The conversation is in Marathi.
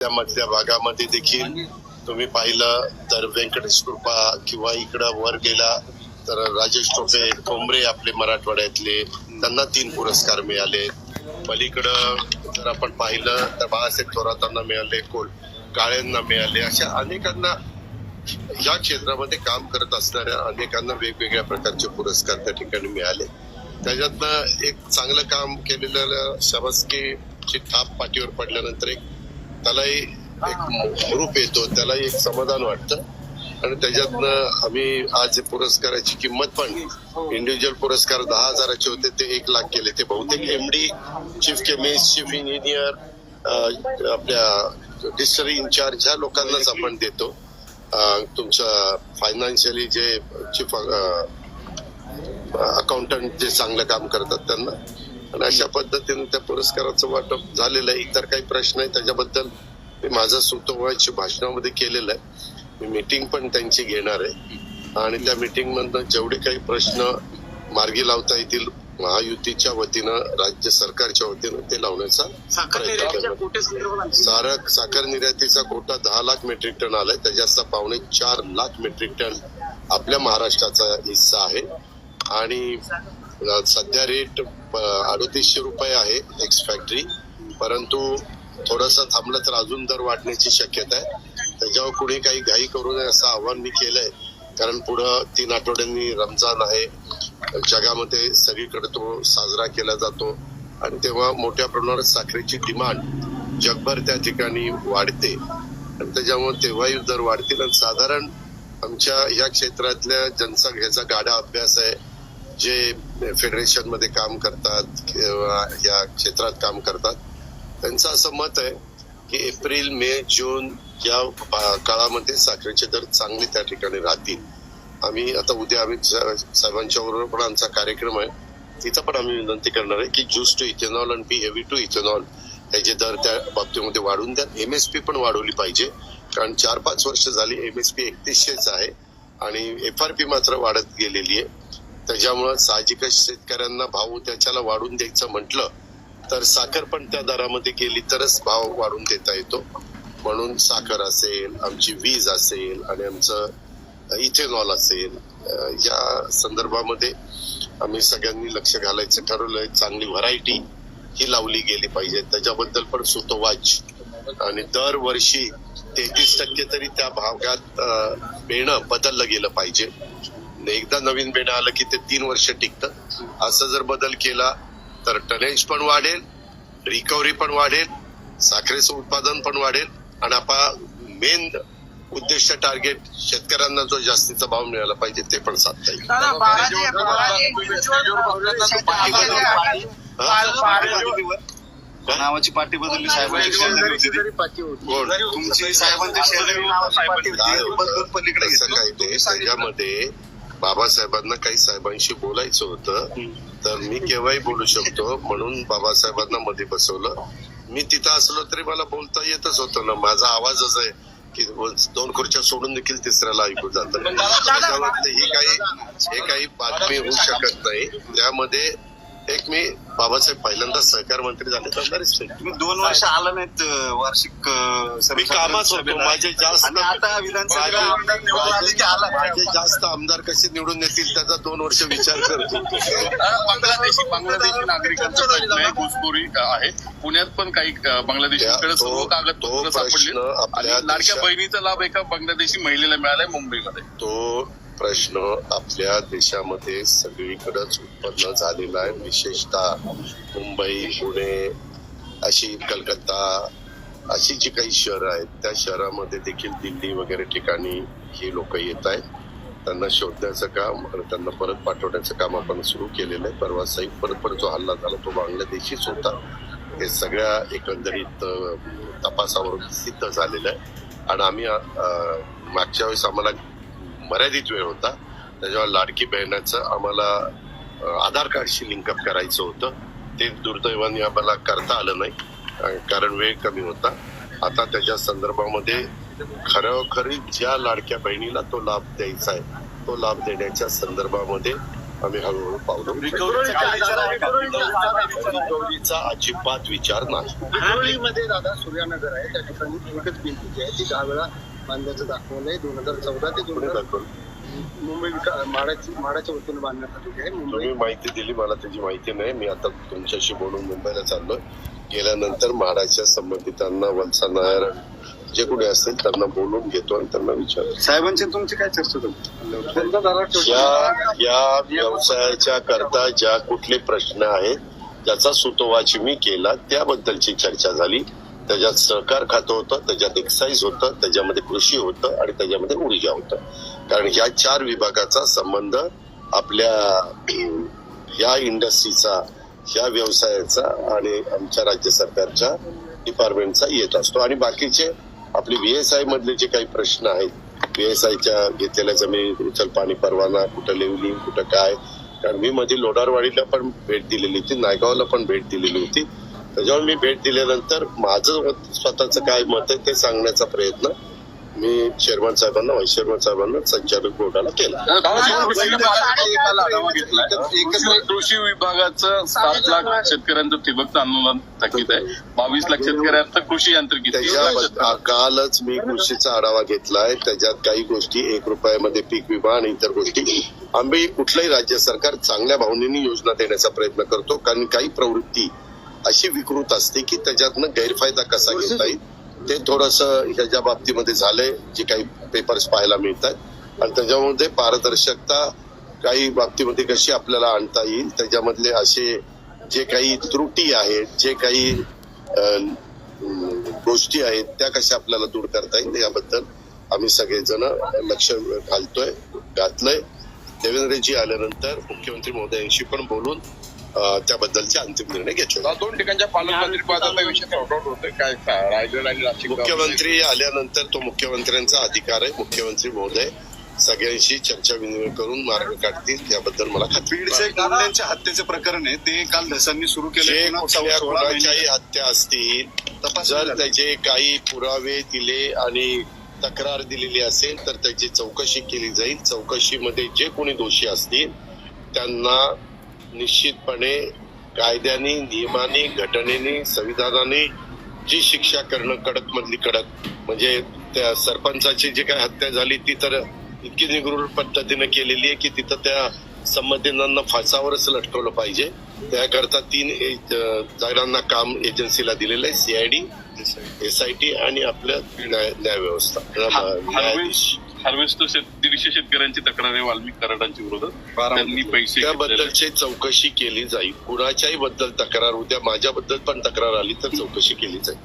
त्यामधल्या भागामध्ये देखील तुम्ही पाहिलं तर व्यंकटेश कृपा किंवा इकडं वर गेला तर राजेश ठोंबरे आपले मराठवाड्यातले, त्यांना 3 पुरस्कार मिळाले. पलीकडं जर आपण पाहिलं तर बाळासाहेब थोरातांना मिळाले, काळेंना मिळाले. अशा अनेकांना या क्षेत्रामध्ये काम करत असणाऱ्या अनेकांना वेगवेगळ्या प्रकारचे पुरस्कार त्या ठिकाणी मिळाले. त्याच्यातनं एक चांगलं काम केलेलं शाबासकीची थाप पाठीवर पडल्यानंतर एक त्यालाही एक ग्रुप येतो, त्यालाही एक समाधान वाटतं. आणि त्याच्यातनं आम्ही आज पुरस्काराची किंमत पण इंडिव्हिज्युअल पुरस्कार 10,000चे होते ते 1 लाख केले. ते बहुतेक MD, chief chemist, chief engineer, आपल्या डिस्टरी इन्चार्ज ह्या लोकांनाच आपण देतो. तुमचं फायनान्शियली जे चीफ अकाउंटंट जे चांगलं काम करतात त्यांना. आणि अशा पद्धतीने त्या पुरस्काराचं वाटप झालेलं आहे. इतर काही प्रश्न आहे त्याच्याबद्दल मी माझं सुतोवाच्या भाषणामध्ये केलेलं आहे. मी मीटिंग पण त्यांची घेणार आहे आणि त्या मीटिंग मधनं जेवढे काही प्रश्न मार्गी लावता येतील महायुतीच्या वतीनं, राज्य सरकारच्या वतीनं ते लावण्याचा साखर निर्यातीचा कोटा 10 लाख मेट्रिक टन आलाय. त्याच्याचा 4.25 लाख मेट्रिक टन आपल्या महाराष्ट्राचा हिस्सा आहे. आणि सध्या रेट 3800 रुपये आहे एक्स फॅक्टरी, परंतु थोडंसं थांबलं तर अजून दर वाढण्याची शक्यता आहे. त्याच्यावर कुणी काही घाई करू नये असं आव्हान मी केलंय. कारण पुढं 3 आठवड्यांनी रमजान आहे, जगामध्ये सगळीकडे तो साजरा केला जातो आणि तेव्हा मोठ्या प्रमाणात साखरेची डिमांड जगभर त्या ठिकाणी वाढते आणि त्याच्यामुळे तेव्हाही दर वाढतील. आणि साधारण आमच्या या क्षेत्रातल्या ज्यांचा ह्याचा गाढा अभ्यास आहे, जे फेडरेशन मध्ये काम करतात किंवा या क्षेत्रात काम करतात, त्यांचं असं मत आहे की एप्रिल, मे, जून या काळामध्ये साखरेचे दर चांगले त्या ठिकाणी राहतील. आम्ही आता उद्या आम्ही साहेबांच्या बरोबर पण आमचा कार्यक्रम आहे, तिथं पण आम्ही विनंती करणार आहे की ज्यूस टू इथेनॉल आणि हेवी टू इथेनॉल याचे दर त्या बाबतीमध्ये वाढवून द्या. MSP पण वाढवली पाहिजे, कारण 4-5 वर्ष झाली MSP 3100च आहे आणि FRP मात्र वाढत गेलेली आहे. त्याच्यामुळं साहजिकच शेतकऱ्यांना भाव त्याच्याला वाढून द्यायचं म्हटलं तर साखर पण त्या दरामध्ये गेली तरच भाव वाढून देता येतो. म्हणून साखर असेल, आमची वीज असेल आणि आमचं इथेनॉल असेल, या संदर्भामध्ये आम्ही सगळ्यांनी लक्ष घालायचं ठरवलंय. चांगली व्हरायटी ही लावली गेली पाहिजे, त्याच्याबद्दल पण सुतोवाच. आणि दरवर्षी 33% तरी त्या भागात बेणं बदललं गेलं पाहिजे. एकदा नवीन बेणं आलं की ते 3 वर्ष टिकतं. असं जर बदल केला तर टनेज पण वाढेल, रिकव्हरी पण वाढेल, साखरेचं उत्पादन पण वाढेल आणि आपण मेन उद्दिष्ट टार्गेट शेतकऱ्यांना जो जास्तीचा भाव मिळाला पाहिजे ते पण साधता येईल. नावाची पाठी बदलली साहेबांची त्याच्यामध्ये बाबासाहेबांना काही साहेबांशी बोलायचं होतं तर मी केव्हाही बोलू शकतो, म्हणून बाबासाहेबांना मध्ये बसवलं. मी तिथं असलो तरी मला बोलता येतच होतं ना. माझा आवाजच आहे की 2 खुर्च्या सोडून देखील तिसऱ्याला ऐकू जातं. त्याच्यामध्ये हे काही बातमी होऊ शकत नाही. त्यामध्ये एक मी बाबासाहेब पहिल्यांदा सहकार मंत्री झाले तर तुम्ही 2 वर्ष आला नाहीत वार्षिक मी कामाच होतो. माझे जास्त आमदार कसे निवडून येतील त्याचा 2 वर्ष विचार करतो. बांगलादेशी नागरिकांचा प्रश्न आहे, घुसखोरी आहे. पुण्यात पण काही बांगलादेशीकडे सर्व कागदपत्र सापडले. लाडक्या बहिणीचा लाभ एका बांगलादेशी महिलेला मिळालाय मुंबईमध्ये. तो प्रश्न आपल्या देशामध्ये सगळीकडेच उत्पन्न झालेला आहे. विशेषतः मुंबई, पुणे, अशी कलकत्ता अशी जी काही शहरं आहेत त्या शहरामध्ये देखील, दिल्ली वगैरे ठिकाणी ही लोक येत आहेत. त्यांना शोधण्याचं काम आणि त्यांना परत पाठवण्याचं काम आपण सुरू केलेलं आहे. परवा सईदपर जो हल्ला झाला तो बांगलादेशीच होता. हे सगळ्या एकंदरीत तपासावरून सिद्ध झालेलं आहे. आणि आम्ही मागच्या वेळेस आम्हाला मर्यादित वेळ होता, त्याच्यावर लाडकी बहिणाचं आम्हाला आधार कार्डशी लिंकअप करायचं होतं. ते दुर्दैवाने आम्हाला करता आलं नाही कारण वेळ कमी होता. आता त्याच्या संदर्भामध्ये खरोखरी ज्या लाडक्या बहिणीला तो लाभ द्यायचा आहे तो लाभ देण्याच्या संदर्भामध्ये आम्ही हळूहळू पावलं रिकव्हरीचा अजिबात विचार नाही. हिंगोलीमध्ये दादा सूर्यानगर आहे, त्या ठिकाणी एकच भिंत जी आहे ती 10 वेळा बांधण्याचं दाखवलंय. 2014 ते 2000 मुंबई माडाच्या वतीने बांधण्यात आलेली आहे. तुम्ही माहिती दिली, मला त्याची माहिती नाही. मी आता तुमच्याशी बोलून मुंबईला चाललोय. गेल्यानंतर म्हाडाच्या संबंधितांना, वत्सा नायर, जे कोणी असतील त्यांना बोलून घेतो आणि त्यांना विचारतो. साहेबांची तुमची काय चर्चा होती? या व्यवसायाच्या करता ज्या कुठले प्रश्न आहेत ज्याचा सुतोवाच मी केला त्याबद्दलची चर्चा झाली. त्याच्यात सहकार खातं होतं, त्याच्यात एक्साईज होतं, त्याच्यामध्ये कृषी होतं आणि त्याच्यामध्ये ऊर्जा होतं. कारण ह्या 4 विभागाचा संबंध आपल्या या इंडस्ट्रीचा, या व्यवसायाचा आणि आमच्या राज्य सरकारच्या डिपार्टमेंटचा येत असतो. आणि बाकीचे आपले VSI मधले जे काही प्रश्न आहेत, VSIच्या घेतलेल्या जमिनी, उचल पाणी परवाना, कुठं लेवलिंग, कुठं काय. कारण मी मध्ये लोणारवाडीला पण भेट दिलेली होती, नायगावला पण भेट दिलेली होती. त्याच्यावर मी भेट दिल्यानंतर माझं स्वतःचं काय मत आहे ते सांगण्याचा प्रयत्न मी चेअरमन साहेबांना, व्हाईस चेअरमन साहेबांना, संचालक बोर्डाला केला. कृषी विभागाचं 7 लाख शेतकऱ्यांचं ठिबकचं अनुदान थकीत आहे. 22 लाख शेतकऱ्यांचं कृषी यांत्रिकी. त्याच्या कालच मी कृषीचा आढावा घेतलाय. त्याच्यात काही गोष्टी 1 रुपयामध्ये पीक विमा आणि इतर गोष्टी आम्ही कुठलंही राज्य सरकार चांगल्या भावनेने योजना देण्याचा प्रयत्न करतो. कारण काही प्रवृत्ती अशी विकृत असते की त्याच्यातनं गैरफायदा कसा घेता येईल ते थोडंसं ह्याच्या बाबतीमध्ये झालंय. जे काही पेपर्स पाहायला मिळतात आणि त्याच्यामध्ये पारदर्शकता काही बाबतीमध्ये कशी आपल्याला आणता येईल, त्याच्यामधले असे जे काही त्रुटी आहेत, जे काही गोष्टी आहेत त्या कशा आपल्याला दूर करता येईल याबद्दल आम्ही सगळेजण लक्ष घातलंय. देवेंद्रजी आल्यानंतर मुख्यमंत्री महोदयांशी पण बोलून त्याबद्दलचे अंतिम निर्णय घेतले. 2 ठिकाणच्या पालकमंत्री पदाचा विषय सॉर्ट होतोय काय? रायगड आणि नाशिक. मुख्यमंत्री आल्यानंतर तो मुख्यमंत्र्यांचा अधिकार आहे. मुख्यमंत्री महोदय सगळ्यांशी चर्चा विनिमय करून मार्ग काढतील याबद्दल मला खात्री. बीडचे कोंबड्यांच्या हत्येचे प्रकरण आहे ते काल धसांनी सुरू केले. कोणाच्याही हत्या असतील, जर त्याचे काही पुरावे दिले आणि तक्रार दिलेली असेल तर त्याची चौकशी केली जाईल. चौकशीमध्ये जे कोणी दोषी असतील त्यांना निश्चितपणे कायद्याने, नियमाने, घटनेने, संविधानाने जी शिक्षा करणं कडक मधली कडक. म्हणजे त्या सरपंचाची जी काही हत्या झाली ती तर इतकी निगृढ पद्धतीने केलेली आहे की तिथं त्या संबंधितांना फासावरच लटकवलं पाहिजे. त्याकरता 3 जणांना काम एजन्सीला दिलेलं आहे, CID, SIT आणि आपलं न्याय व्यवस्था, न्यायाधीश. हार्वेस्टर 150 शेतकऱ्यांची तक्रार आहे वाल्मिक कराडांच्या विरोधात. त्यांनी पैसे त्याबद्दलची चौकशी केली जाईल. कुणाच्याही बद्दल तक्रार, उद्या माझ्याबद्दल पण तक्रार आली तर चौकशी केली जाईल.